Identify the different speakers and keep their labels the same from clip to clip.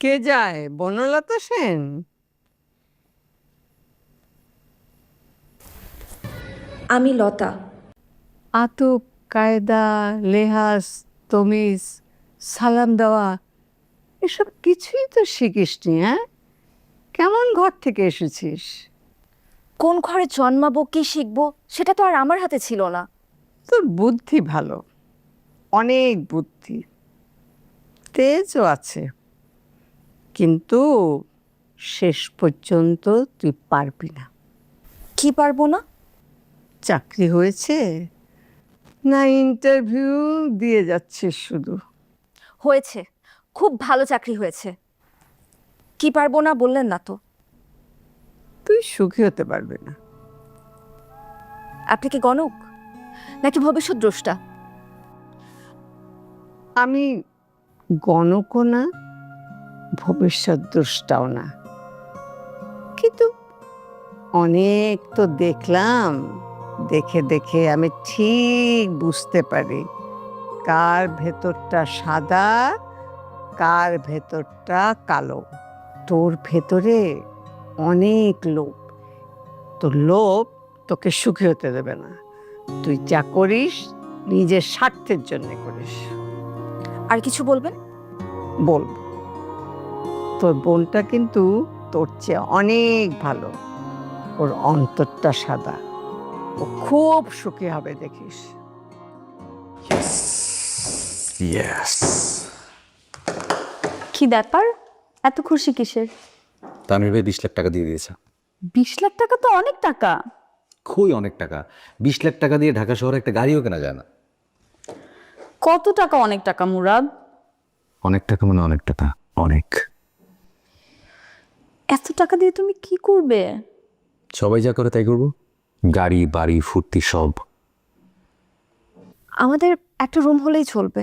Speaker 1: কে যায়? বনলতা সেন?
Speaker 2: আমি লতা।
Speaker 1: আতব, কায়দা, লেহাজ, তমিজ, সালাম দেওয়া এসব কিছুই তো শিখিসনি। হ্যাঁ, কেমন ঘর থেকে এসেছিস?
Speaker 2: কোন ঘরে জন্মাবো, কি শিখবো, সেটা তো আর আমার হাতে ছিল না।
Speaker 1: তোর বুদ্ধি ভালো, অনেক বুদ্ধি, তেজও আছে, কিন্তু শেষ পর্যন্ত তুই পারবি না।
Speaker 2: কি পারবো না?
Speaker 1: চাকরি হয়েছে না ইন্টারভিউ দিয়ে যাচ্ছিস শুধু?
Speaker 2: হয়েছে, খুব ভালো চাকরি হয়েছে। কি পারবো না বললেন না তো।
Speaker 1: তুই সুখী হতে পারবি না।
Speaker 2: আপনি কি গণক নাকি ভবিষ্যৎ দ্রষ্টা?
Speaker 1: আমি গণকও না, ভবিষ্যৎ দ্রষ্টাও না, কিন্তু অনেক তো দেখলাম। দেখে দেখে আমি ঠিক বুঝতে পারি কার ভেতরটা সাদা, কার ভেতরটা কালো। তোর ভেতরে অনেক লোভ। তোর লোভ তোকে সুখী হতে দেবে না। তুই যা করিস নিজের স্বার্থের জন্য করিস।
Speaker 2: আর কিছু বলবেন?
Speaker 1: বলব, তোর বোনটা কিন্তু তোর চেয়ে অনেক ভালো। ওর অন্তরটা সাদা, ও খুব সুখী হবে দেখিস।
Speaker 3: ইয়েস।
Speaker 2: কি ব্যাপার, এত খুশি কিসের?
Speaker 3: তানভীর ভাই 20 লাখ টাকা দিয়ে দিয়েছে।
Speaker 2: 20 লাখ টাকা তো অনেক টাকা।
Speaker 3: খুবই অনেক টাকা। 20 লাখ টাকা দিয়ে ঢাকা শহরে একটা গাড়িও কেনা যায় না।
Speaker 2: কত টাকা অনেক টাকা মুরাদ?
Speaker 3: অনেক টাকা মানে অনেক টাকা, অনেক।
Speaker 2: এত টাকা দিয়ে তুমি কি করবে?
Speaker 3: সবাই যা করে তাই করবো। গাড়ি, বাড়ি, ফুর্তি সব।
Speaker 2: আমাদের একটা রুম হলেই চলবে।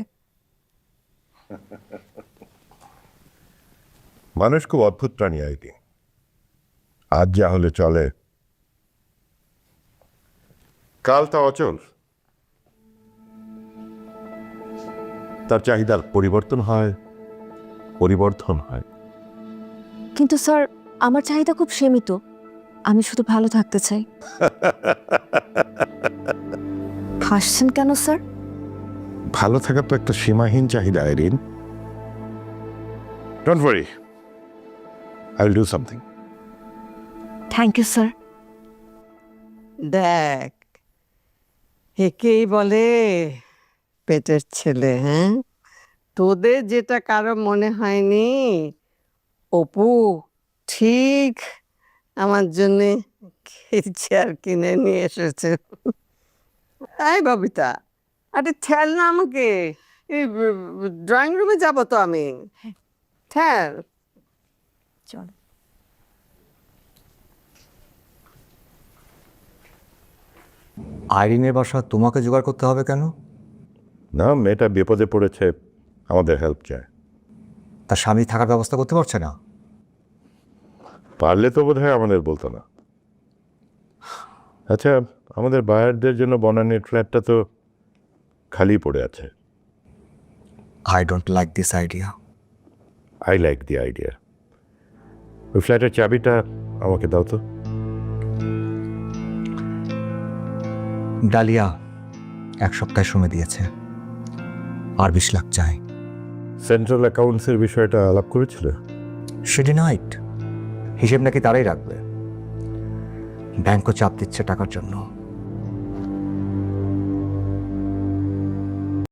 Speaker 4: মানুষ খুব অদ্ভুত প্রাণী আইডি। আজ যা হলে চলে, কাল তা অচল। তার চাহিদার পরিবর্তন হয়, পরিবর্ধন হয়।
Speaker 2: কিন্তু স্যার, আমার চাহিদা খুব সীমিত। আমি শুধু ভালো থাকতে চাই। হাসছেন কেন স্যার?
Speaker 4: ভালো থাকা তো একটা সীমাহীন চাহিদা Irene. Don't worry, I will do something.
Speaker 2: Thank you sir.
Speaker 1: দেখ, একেই বলে পেটের ছেলে। হ্যাঁ, তোদের যেটা কারো মনে হয়নি, অপু ঠিক আমার জন্যে চেয়ার কিনে নিয়ে এসেছে। এই ববিতা, আরে ঠেল না আমাকে, এই ড্রয়িং রুমে যাবো তো আমি। ঠেল।
Speaker 2: চল।
Speaker 5: আইরিনের বাসা তোমাকে জোগাড় করতে হবে কেন?
Speaker 4: না, মেয়েটা বিপদে পড়েছে, আমাদের হেল্প চায়।
Speaker 5: তার স্বামী থাকার ব্যবস্থা করতে পারছে না?
Speaker 4: পারলে তো বোধ হয় আমাদের বলতো না। আচ্ছা, আমাদের বায়ারদের জন্য বনানীর ফ্ল্যাটটা তো খালি পড়ে আছে।
Speaker 5: I don't like this idea.
Speaker 4: I like the idea. ওই ফ্ল্যাটের চাবিটা আমাকে দাও তো।
Speaker 5: ডালিয়া 1 সপ্তাহ সময় দিয়েছে, আর 20 লাখ চাই।
Speaker 4: সেন্ট্রাল অ্যাকাউন্টসের বিষয়টা আলাপ করেছিল।
Speaker 5: সে ডিনাইড। হিসেব নাকি তারাই রাখবে। ব্যাংকও চাপ দিচ্ছে টাকার জন্য।